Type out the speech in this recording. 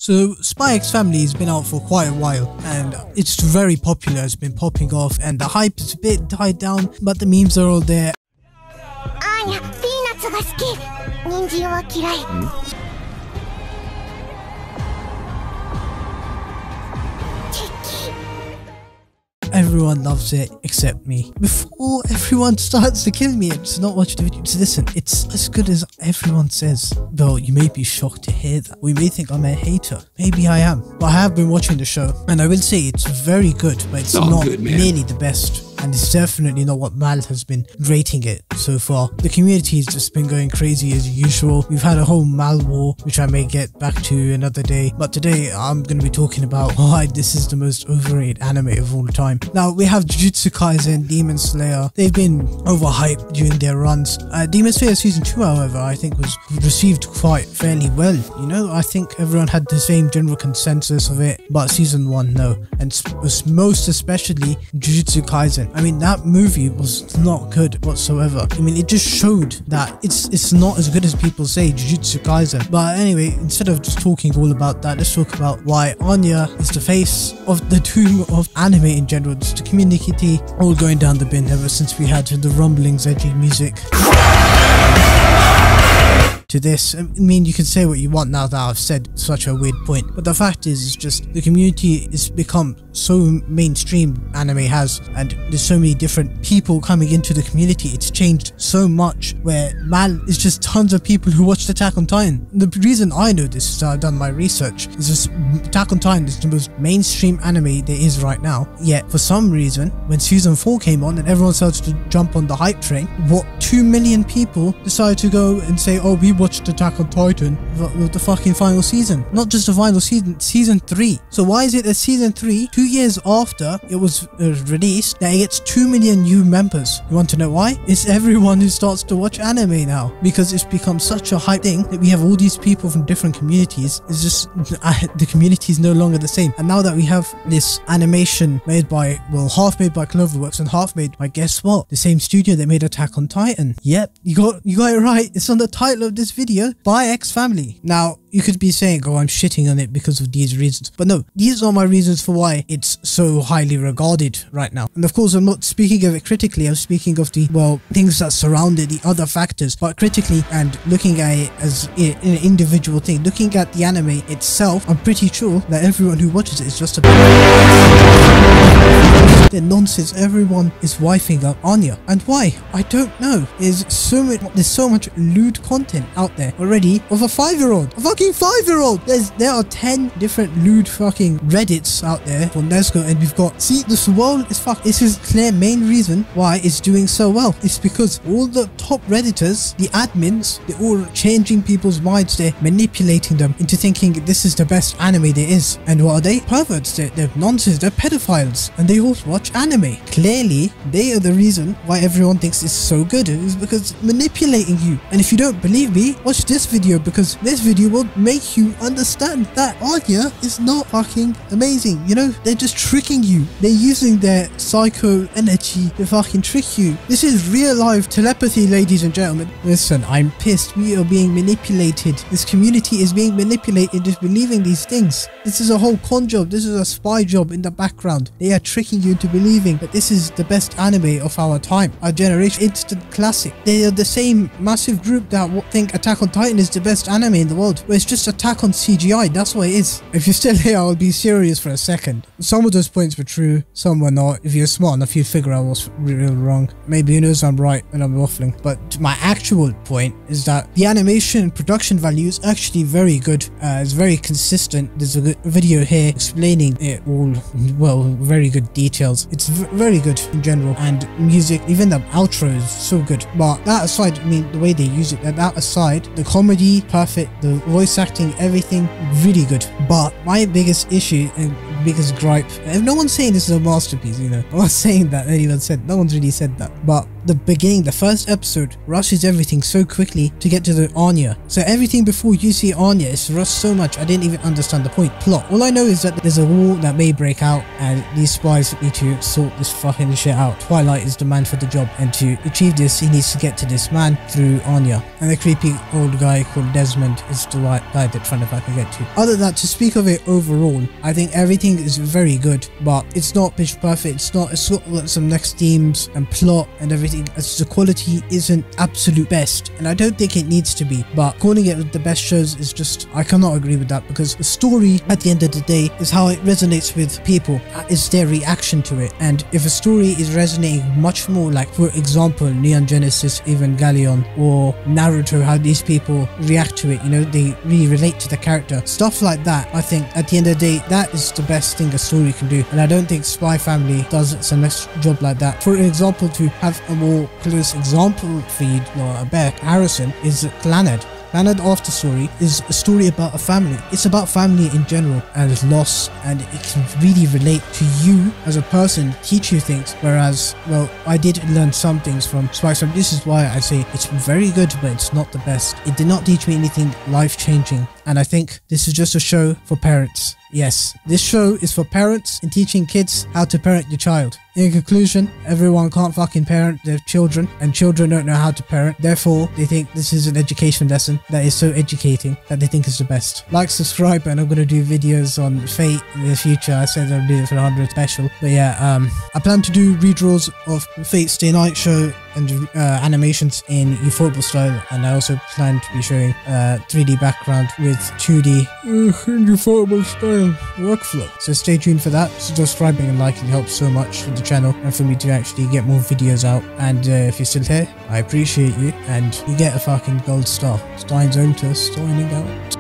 So Spy X Family has been out for quite a while and it's very popular. It's been popping off and the hype is a bit died down, but the memes are all there. Everyone loves it except me. Before everyone starts to kill me and just not watch the video, just listen, it's as good as everyone says. Though you may be shocked to hear that. We may think I'm a hater. Maybe I am. But I have been watching the show and I will say it's very good, but it's not nearly the best. And it's definitely not what Mal has been rating it so far. The community has just been going crazy as usual. We've had a whole Mal war, which I may get back to another day. But today, I'm going to be talking about why this is the most overrated anime of all time. Now, we have Jujutsu Kaisen, Demon Slayer. They've been overhyped during their runs. Demon Slayer Season 2, however, I think was received quite fairly well. You know, I think everyone had the same general consensus of it. But Season 1, no. And most especially Jujutsu Kaisen. I mean, that movie was not good whatsoever. I mean, it just showed that it's not as good as people say, Jujutsu Kaisen. But anyway, instead of just talking all about that, let's talk about why Anya is the face of the doom of anime in general. Just the community all going down the bin ever since we had the rumblings, edgy music. To this, I mean, you can say what you want now that I've said such a weird point, but the fact is just the community has become so mainstream, anime has, and there's so many different people coming into the community. It's changed so much where, man, it's just tons of people who watched Attack on Titan. The reason I know this is that I've done my research, is just Attack on Titan is the most mainstream anime there is right now, yet for some reason, when Season 4 came on and everyone started to jump on the hype train, 2 million people decided to go and say, oh, we watched Attack on Titan with the fucking final season. Not just the final season, Season 3. So why is it that Season 3, 2 years after it was released, that it gets 2 million new members? You want to know why? It's everyone who starts to watch anime now. Because it's become such a hype thing that we have all these people from different communities. It's just, the community is no longer the same. And now that we have this animation made by, well, half made by Cloverworks and half made by, guess what? The same studio that made Attack on Titan. Yep, you got it right. It's on the title of this video, Spy X Family. Now, you could be saying, oh, I'm shitting on it because of these reasons. But no, these are my reasons for why it's so highly regarded right now. And of course, I'm not speaking of it critically. I'm speaking of the, well, things that surround it, the other factors. But critically and looking at it as an individual thing, looking at the anime itself, I'm pretty sure that everyone who watches it is just a the nonsense. Everyone is wifing up Anya. And why? I don't know. There's so much lewd content out there already of a 5-year-old. A fucking 5-year-old! There are 10 different lewd fucking Reddits out there for Nesco, and we've got, see, this world is fucked. This is clear main reason why it's doing so well. It's because all the top Redditors, the admins, they're all changing people's minds. They're manipulating them into thinking this is the best anime there is. And what are they? Perverts. They're nonsense. They're pedophiles. And they all watch anime. Clearly, they are the reason why everyone thinks it's so good. It's because manipulating you. And if you don't believe me, watch this video, because this video will make you understand that Anya is not fucking amazing. You know, they're just tricking you. They're using their psycho energy to fucking trick you. This is real life telepathy, ladies and gentlemen. Listen, I'm pissed. We are being manipulated. This community is being manipulated into believing these things. This is a whole con job. This is a spy job in the background. They are tricking you into believing that this is the best anime of our time, our generation, instant classic. They are the same massive group that think Attack on Titan is the best anime in the world, where it's just Attack on CGI. That's what it is. If you're still here, I'll be serious for a second. Some of those points were true, some were not. If you're smart enough, you'd figure out what's real wrong. Maybe you know I'm right and I'm waffling. But my actual point is that the animation and production value is actually very good. It's very consistent. There's a good video here explaining it all, well, very good details. It's very good in general, and music, even the outro is so good. But that aside, I mean, the way they use it, that aside, the comedy, perfect, the voice acting, everything, really good. But my biggest issue, and biggest gripe. And no one's saying this is a masterpiece, you know. I'm not saying that anyone said. No one's really said that. But the beginning, the first episode, rushes everything so quickly to get to the Anya. So everything before you see Anya is rushed so much, I didn't even understand the point. Plot. All I know is that there's a war that may break out, and these spies need to sort this fucking shit out. Twilight is the man for the job, and to achieve this, he needs to get to this man through Anya. And the creepy old guy called Desmond is the right guy they're trying to fucking get to. Other than that, to speak of it overall, I think everything is very good, but it's not pitch perfect. It's got some next themes and plot and everything. As the quality isn't absolute best, and I don't think it needs to be, but calling it the best shows is just, I cannot agree with that, because the story at the end of the day is how it resonates with people. It's their reaction to it, and if a story is resonating much more, like for example Neon Genesis Evangelion or Naruto, how these people react to it, you know, they really relate to the character, stuff like that. I think at the end of the day, that is the best thing a story can do, and I don't think Spy Family does some next job like that. For example, to have a more close example for you, or a better comparison, is Clannad. Clannad After Story is a story about a family. It's about family in general and loss, and it can really relate to you as a person, teach you things. Whereas, well, I did learn some things from Spy Family. This is why I say it's very good, but it's not the best. It did not teach me anything life-changing, and I think this is just a show for parents. Yes, this show is for parents and teaching kids how to parent your child. In conclusion, everyone can't fucking parent their children, and children don't know how to parent. Therefore, they think this is an education lesson that is so educating that they think is the best. Like, subscribe, and I'm going to do videos on Fate in the future. I said I'll do it for the 100th special. But yeah, I plan to do redraws of Fate's Day Night show and animations in ufotable style, and I also plan to be showing 3D background with 2D ufotable style workflow. So stay tuned for that. Subscribing and liking helps so much for the channel and for me to actually get more videos out. And if you're still here, I appreciate you, and you get a fucking gold star. Steins signing out.